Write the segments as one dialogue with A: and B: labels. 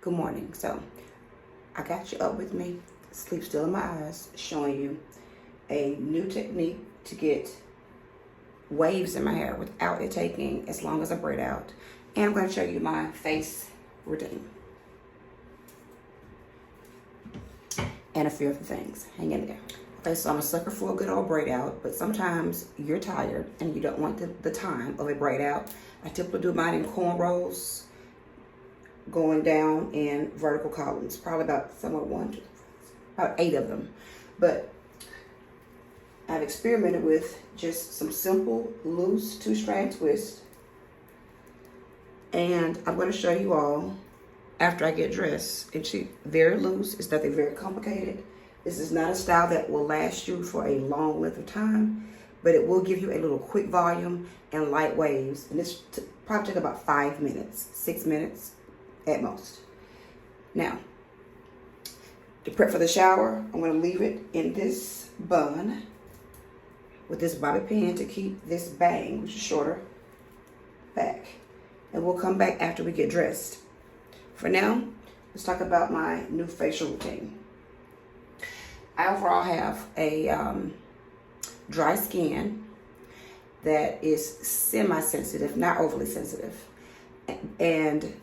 A: Good morning. So I got you up with me, sleep still in my eyes, showing you a new technique to get waves in my hair without it taking as long as I braid out. And I'm going to show you my face routine and a few other things. Hang in there. Okay, so I'm a sucker for a good old braid out, but sometimes you're tired and you don't want the time of a braid out. I typically do mine in cornrows, going down in vertical columns, probably about about 8 of them. But I've experimented with just some simple, loose 2-strand twists. And I'm going to show you all after I get dressed. It's very loose. It's nothing very complicated. This is not a style that will last you for a long length of time, but it will give you a little quick volume and light waves. And this probably take about 5 minutes, 6 minutes at most. Now, to prep for the shower, I'm going to leave it in this bun with this bobby pin to keep this bang, which is shorter, back. And we'll come back after we get dressed. For now, let's talk about my new facial routine. I overall have a dry skin that is semi-sensitive, not overly sensitive. And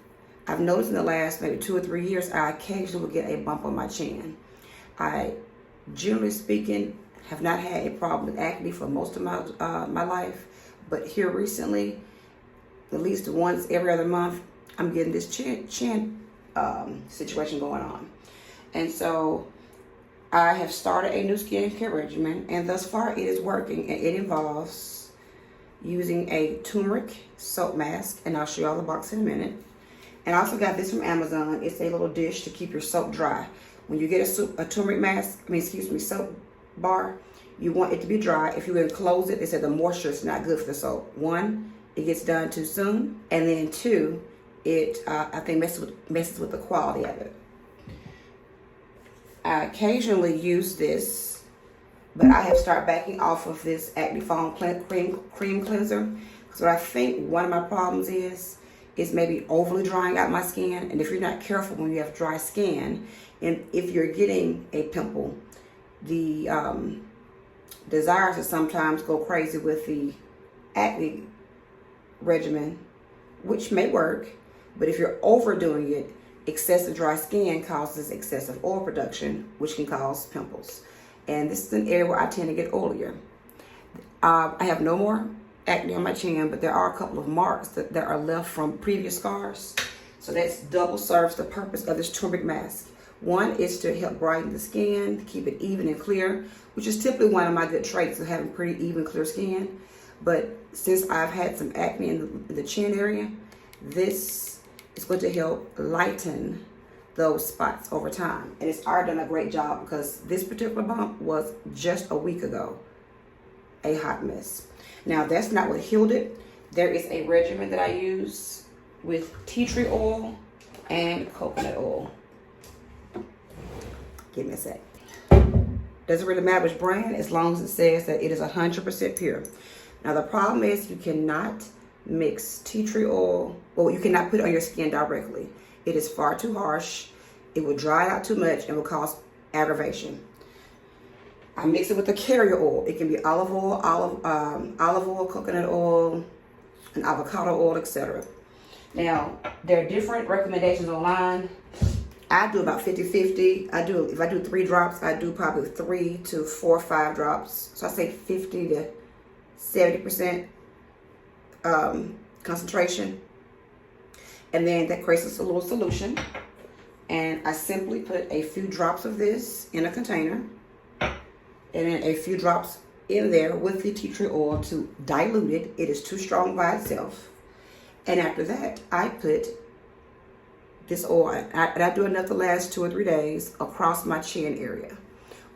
A: I've noticed in the last maybe 2 or 3 years, I occasionally will get a bump on my chin. I, generally speaking, have not had a problem with acne for most of my life, but here recently, at least once every other month, I'm getting this chin situation going on. And so I have started a new skincare regimen, and thus far it is working, and it involves using a turmeric soap mask, and I'll show you all the box in a minute. And I also got this from Amazon. It's a little dish to keep your soap dry. When you get a turmeric mask, soap bar, you want it to be dry. If you enclose it, they said the moisture is not good for the soap. 1, it gets done too soon, and then 2, it I think messes with the quality of it. I occasionally use this, but I have started backing off of this Acne Foam cream cleanser, because what I think one of my problems is maybe overly drying out my skin. And if you're not careful when you have dry skin, and if you're getting a pimple, the desire to sometimes go crazy with the acne regimen, which may work, but if you're overdoing it, excessive dry skin causes excessive oil production, which can cause pimples. And this is an area where I tend to get oilier. I have no more acne on my chin, but there are a couple of marks that are left from previous scars. So that's double serves the purpose of this turmeric mask. 1 is to help brighten the skin, keep it even and clear, which is typically one of my good traits of having pretty even, clear skin. But since I've had some acne in the chin area, this is going to help lighten those spots over time. And it's already done a great job, because this particular bump was just a week ago a hot mess. Now, that's not what healed it. There is a regimen that I use with tea tree oil and coconut oil. Give me a sec. Doesn't really matter which brand, as long as it says that it is 100% pure. Now, the problem is you cannot mix tea tree oil, well, you cannot put it on your skin directly. It is far too harsh. It will dry out too much and will cause aggravation. I mix it with the carrier oil. It can be olive oil, coconut oil, and avocado oil, etc. Now, there are different recommendations online. I do about 50-50. If I do 3 drops, I do probably 3 to 4 or 5 drops. So I say 50 to 70% concentration. And then that creates a little solution. And I simply put a few drops of this in a container, and then a few drops in there with the tea tree oil to dilute it. It is too strong by itself. And after that, I put this oil, and I do enough to last 2 or 3 days across my chin area,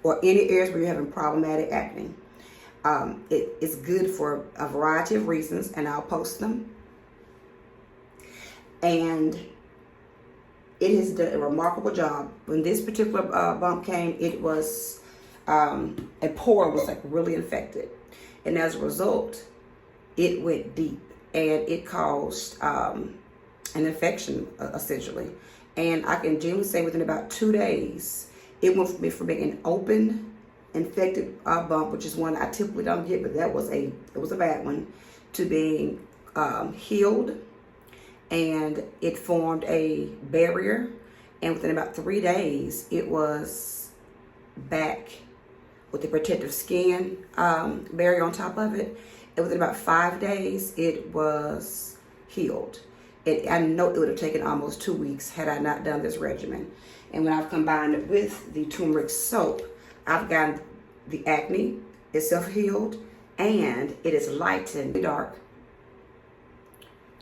A: or any areas where you're having problematic acne. It's good for a variety of reasons, and I'll post them. And it has done a remarkable job. When this particular bump came, it was a pore was like really infected, and as a result, it went deep, and it caused an infection essentially. And I can genuinely say within about 2 days, it went from being an open, infected bump, which is one I typically don't get, but it was a bad one, to being healed, and it formed a barrier. And within about 3 days, it was back with the protective skin barrier on top of it. And within about 5 days, it was healed. I know it would have taken almost 2 weeks had I not done this regimen. And when I've combined it with the turmeric soap, I've gotten the acne itself healed, and it is lightened dark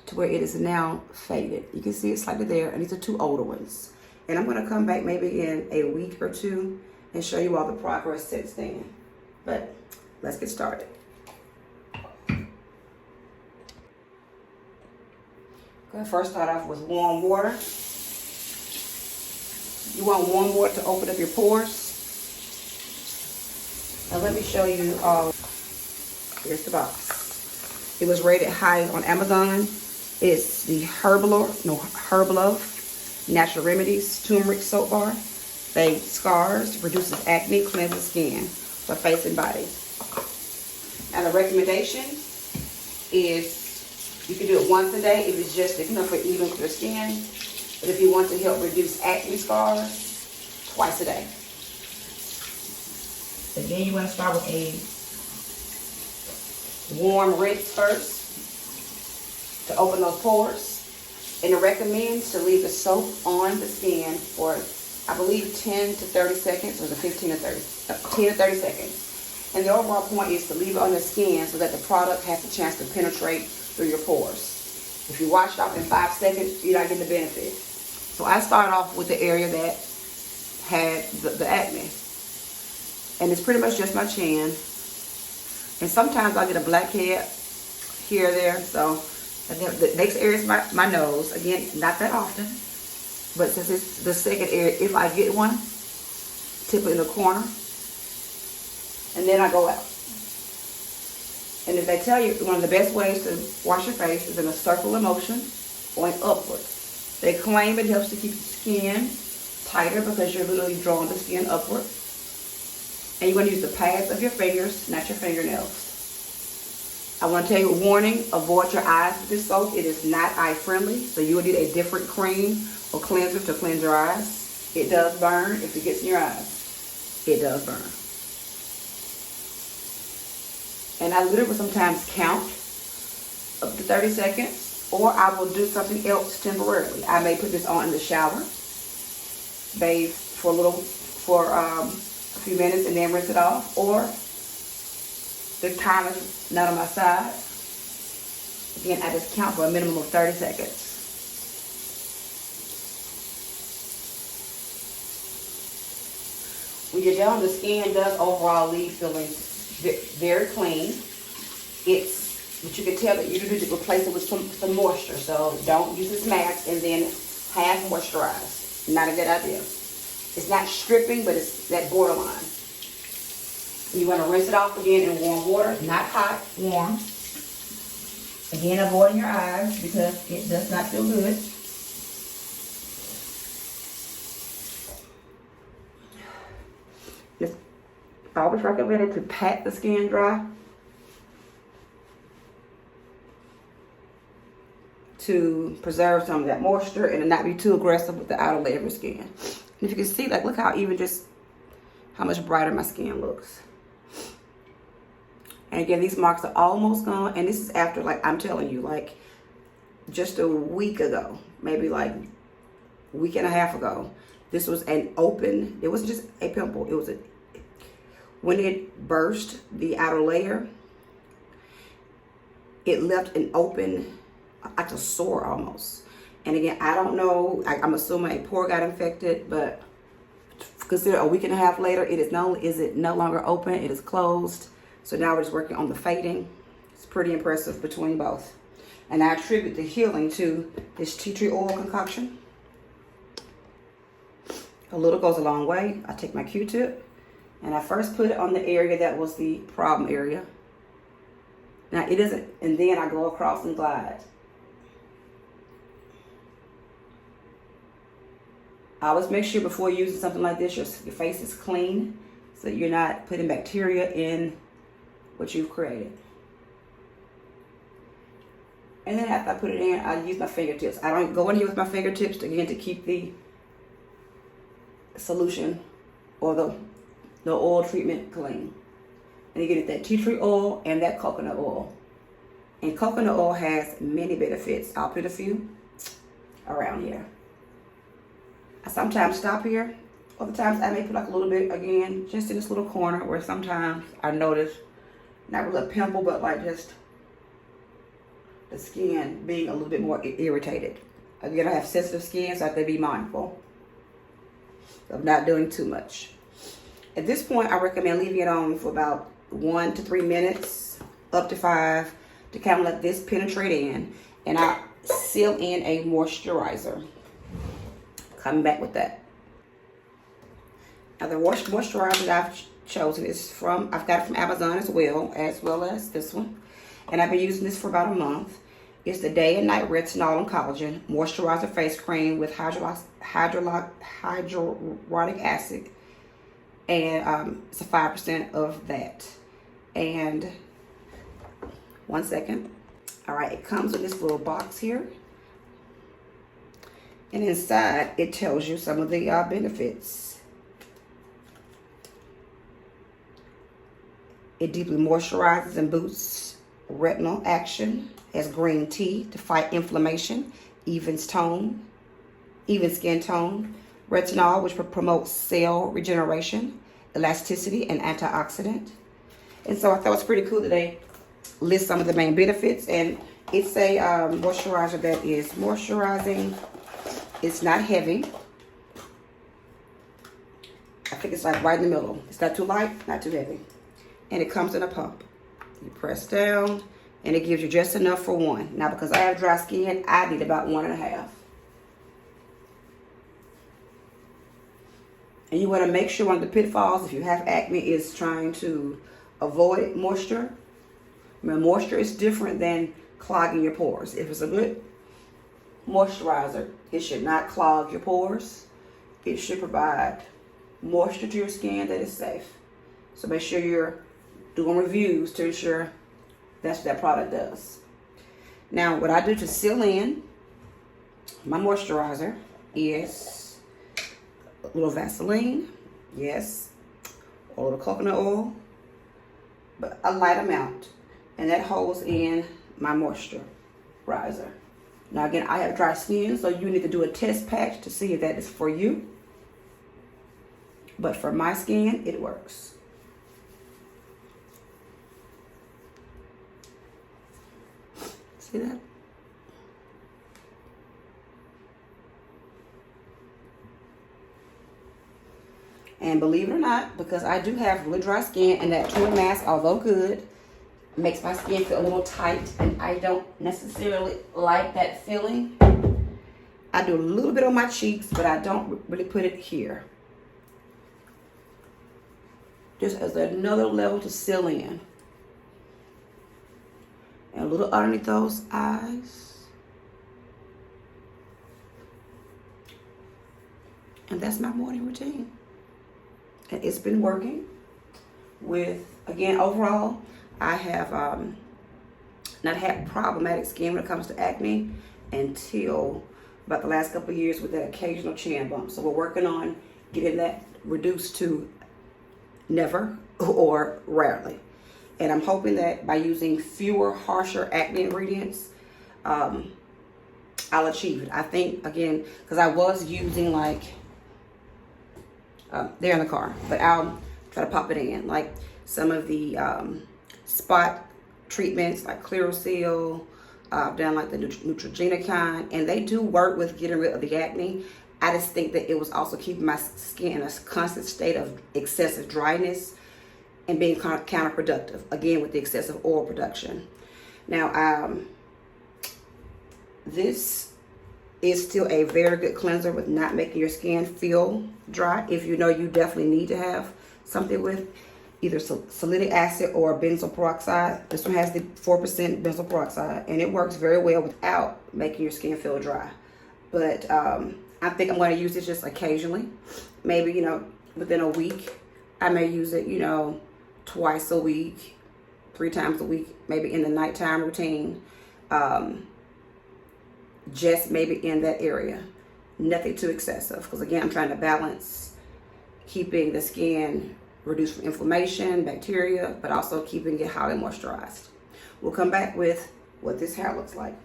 A: to where it is now faded. You can see it's slightly there, and these are 2 older ones. And I'm going to come back maybe in a week or 2 and show you all the progress since then. But let's get started. Okay, first start off with warm water. You want warm water to open up your pores. Now let me show you all. Here's the box. It was rated high on Amazon. It's the Herbalove Natural Remedies Turmeric Soap Bar. Fades scars, reduces acne, cleanses skin for face and body. And the recommendation is you can do it once a day if it's just enough for even clear skin. But if you want to help reduce acne scars, twice a day. Again, you want to start with a warm rinse first to open those pores. And it recommends to leave the soap on the skin for, I believe, 10 to 30 seconds, or the 10 to 30 seconds. And the overall point is to leave it on the skin so that the product has a chance to penetrate through your pores. If you wash it off in 5 seconds, you're not getting the benefit. So I start off with the area that had the acne. And it's pretty much just my chin. And sometimes I'll get a blackhead here or there. So the next area is my nose. Again, not that often. But since it's the second area, if I get one, typically in the corner. And then I go out. And if they tell you one of the best ways to wash your face is in a circular motion going upward. They claim it helps to keep your skin tighter because you're literally drawing the skin upward. And you're going to use the pads of your fingers, not your fingernails. I want to tell you a warning, avoid your eyes with this soap. It is not eye friendly, so you will need a different cream or cleanser to cleanse your eyes. It does burn if it gets in your eyes. It does burn. And I literally will sometimes count up to 30 seconds, or I will do something else temporarily. I may put this on in the shower, bathe for a few minutes and then rinse it off, or the time is not on my side. Again, I just count for a minimum of 30 seconds. When you're done, the skin does overall leave feeling very clean. But you can tell that you need to replace it with some moisture. So don't use this mask and then half moisturize. Not a good idea. It's not stripping, but it's that borderline. You want to rinse it off again in warm water, not hot, warm. Again, avoiding your eyes because it does not feel good. Just always recommended to pat the skin dry to preserve some of that moisture and not be too aggressive with the outer layer of your skin. And if you can see, like, look how how much brighter my skin looks. And again, these marks are almost gone. And this is after, like, I'm telling you, like, just a week ago, maybe like a week and a half ago, this was an open, it wasn't just a pimple. It was when it burst the outer layer, it left an open, like a sore almost. And again, I don't know, I'm assuming a pore got infected, but consider a week and a half later, it is no longer open, it is closed. So now we're just working on the fading. It's pretty impressive between both. And I attribute the healing to this tea tree oil concoction. A little goes a long way. I take my Q-tip and I first put it on the area that was the problem area. Now it isn't, and then I go across and glide. Always make sure before using something like this, your face is clean, so you're not putting bacteria in what you've created. And then after I put it in, I use my fingertips. I don't go in here with my fingertips, again, to keep the solution or the oil treatment clean. And you get that tea tree oil and that coconut oil. And coconut oil has many benefits. I'll put a few around here. I sometimes stop here. Other times I may put like a little bit again, just in this little corner where sometimes I notice, not really a pimple, but like just the skin being a little bit more irritated. Again, I have sensitive skin, so I have to be mindful of not doing too much. At this point, I recommend leaving it on for about 1 to 3 minutes, up to 5, to kind of let this penetrate in. And I seal in a moisturizer. Coming back with that. Now the moisturizer that I've chosen is I've got it from Amazon as well as this one. And I've been using this for about a month. It's the Day and Night Retinol and Collagen Moisturizer Face Cream with hyaluronic acid. And it's a 5% of that. And 1 second. All right, it comes in this little box here. And inside, it tells you some of the benefits. It deeply moisturizes and boosts retinal action. Has green tea to fight inflammation, even skin tone. Retinol, which promotes cell regeneration, elasticity, and antioxidant. And so I thought it was pretty cool that they list some of the main benefits. And it's a moisturizer that is moisturizing. It's not heavy. I think it's like right in the middle. It's not too light, not too heavy. And it comes in a pump. You press down, and it gives you just enough for one. Now, because I have dry skin, I need about 1.5. And you want to make sure one of the pitfalls, if you have acne, is trying to avoid moisture. Remember, moisture is different than clogging your pores. If it's a good moisturizer, it should not clog your pores. It should provide moisture to your skin that is safe. So make sure you're doing reviews to ensure that's what that product does. Now, what I do to seal in my moisturizer is a little Vaseline, yes, a little coconut oil, but a light amount, and that holds in my moisturizer. Now again, I have dry skin, so you need to do a test patch to see if that is for you. But for my skin, it works. See that? And believe it or not, because I do have really dry skin, and that tool mask, although good, makes my skin feel a little tight, and I don't necessarily like that feeling. I do a little bit on my cheeks, but I don't really put it here. Just as another level to seal in. And a little underneath those eyes. And that's my morning routine. And it's been working with, again, overall, I have not had problematic skin when it comes to acne until about the last couple of years with that occasional chin bump. So we're working on getting that reduced to never or rarely. And I'm hoping that by using fewer, harsher acne ingredients, I'll achieve it. I think, again, because I was using like, they're in the car, but I'll try to pop it in. Like some of the spot treatments like Clearasil, I've done like the Neutrogena kind, and they do work with getting rid of the acne. I just think that it was also keeping my skin in a constant state of excessive dryness and being counterproductive, again, with the excessive oil production. Now, this is still a very good cleanser with not making your skin feel dry. If you know you definitely need to have something with either salicylic acid or benzoyl peroxide. This one has the 4% benzoyl peroxide, and it works very well without making your skin feel dry. But I think I'm going to use it just occasionally. Maybe, you know, within a week. I may use it, you know, twice a week, 3 times a week, maybe in the nighttime routine. Just maybe in that area. Nothing too excessive. Because again, I'm trying to balance keeping the skin reduced from inflammation, bacteria, but also keeping it highly moisturized. We'll come back with what this hair looks like.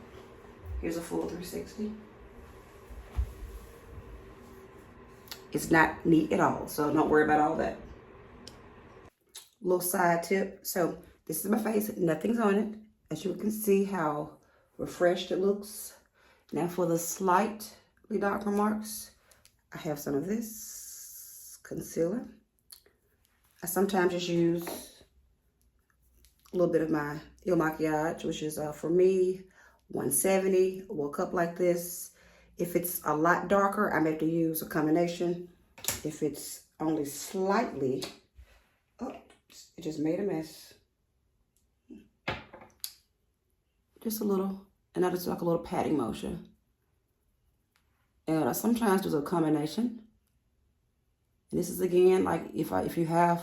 A: Here's a full 360. It's not neat at all, so don't worry about all that. Little side tip. So this is my face, nothing's on it. As you can see how refreshed it looks. Now for the slightly darker marks, I have some of this concealer. I sometimes just use a little bit of my Il Makiage, which is for me 170, or a cup like this. If it's a lot darker, I may have to use a combination. If it's only slightly, oh, it just made a mess. Just a little, and I just like a little patting motion. And I sometimes do a combination. And this is again, like if you have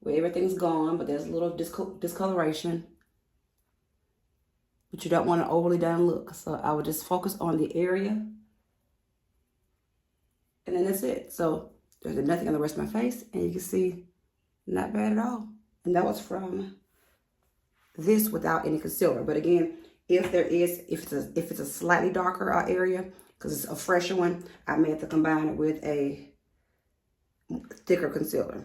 A: where everything's gone, but there's a little discoloration, but you don't want an overly done look. So I would just focus on the area, and then that's it. So there's nothing on the rest of my face, and you can see, not bad at all. And that was from this without any concealer. But again, if it's a slightly darker area, because it's a fresher one, I may have to combine it with a thicker concealer.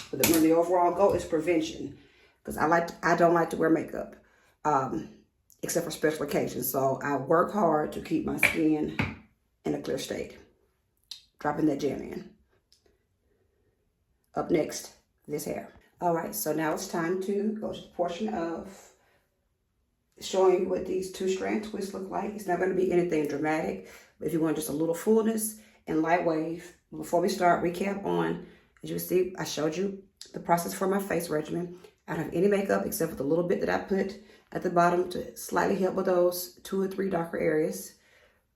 A: But the overall goal is prevention, because I don't like to wear makeup, except for special occasions. So I work hard to keep my skin in a clear state. Dropping that gem in. Up next, this hair. All right, so now it's time to go to the portion of showing you what these 2-strand twists look like. It's not going to be anything dramatic, but if you want just a little fullness and light wave. Before we start, recap on, as you can see, I showed you the process for my face regimen. I don't have any makeup except for the little bit that I put at the bottom to slightly help with those 2 or 3 darker areas.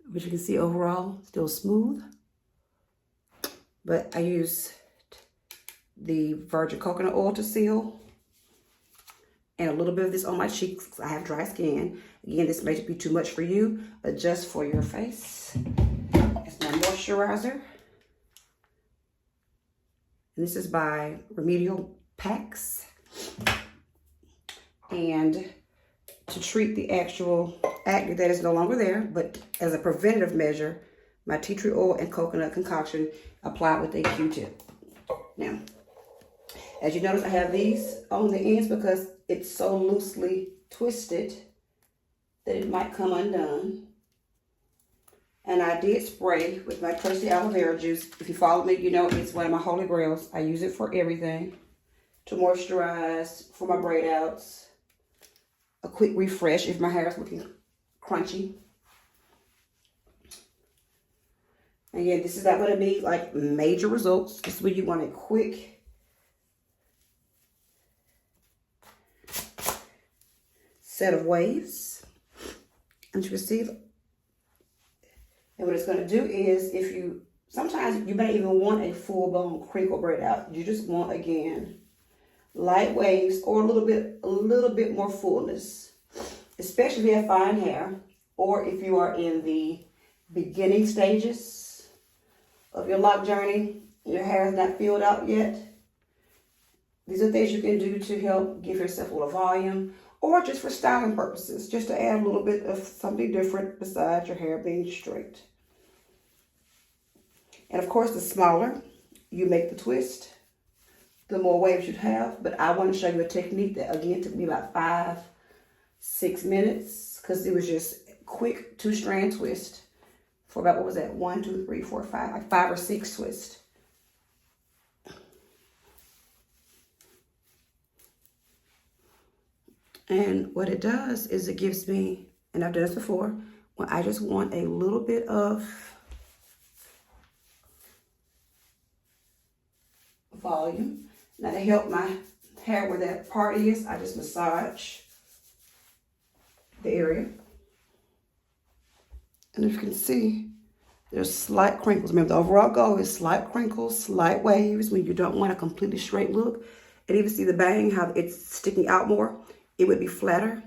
A: But you can see overall, still smooth. But I use the virgin coconut oil to seal, and a little bit of this on my cheeks because I have dry skin. Again, this may be too much for you, but just for your face. It's my moisturizer. And this is by Remedial Packs. And to treat the actual acne that is no longer there, but as a preventative measure, my tea tree oil and coconut concoction applied with a Q-tip. Now, as you notice, I have these on the ends because it's so loosely twisted that it might come undone. And I did spray with my trusty aloe vera juice. If you follow me, you know it's one of my holy grails. I use it for everything. To moisturize, for my braid outs. A quick refresh if my hair is looking crunchy. Again, this is not going to be like major results. This is when you want a quick set of waves. And you can see, and what it's going to do is, sometimes you may even want a full-blown crinkle braid out. You just want, again, light waves or a little bit more fullness, especially if you have fine hair or if you are in the beginning stages of your lock journey, your hair is not filled out yet. These are things you can do to help give yourself a little volume, or just for styling purposes, just to add a little bit of something different besides your hair being straight. And of course, the smaller you make the twist, the more waves you'd have. But I want to show you a technique that, again, took me about 5-6 minutes, because it was just a quick 2-strand twist for about, what was that, 1, 2, 3, 4, 5, like 5 or 6 twists. And what it does is it gives me, and I've done this before, when I just want a little bit of volume. Now, to help my hair where that part is, I just massage the area. And if you can see, There's slight crinkles. Remember, the overall goal is slight crinkles, slight waves when you don't want a completely straight look. And even see the bang, how it's sticking out more. It would be flatter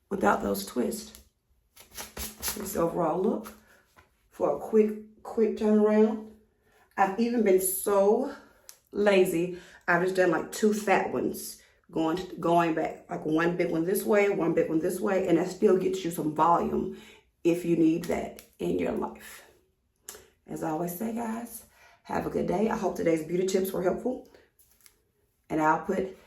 A: without those twists. This overall look for a quick turnaround. I've even been so lazy, I've just done like 2 fat ones going back, like one big one this way, one big one this way, and that still gets you some volume if you need that in your life. As I always say, guys, have a good day. I hope today's beauty tips were helpful, and I'll put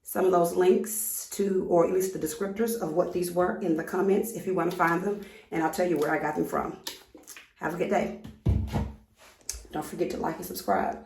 A: some of those links to, or at least the descriptors of what these were, in the comments if you want to find them, and I'll tell you where I got them from. Have a good day. Don't forget to like and subscribe.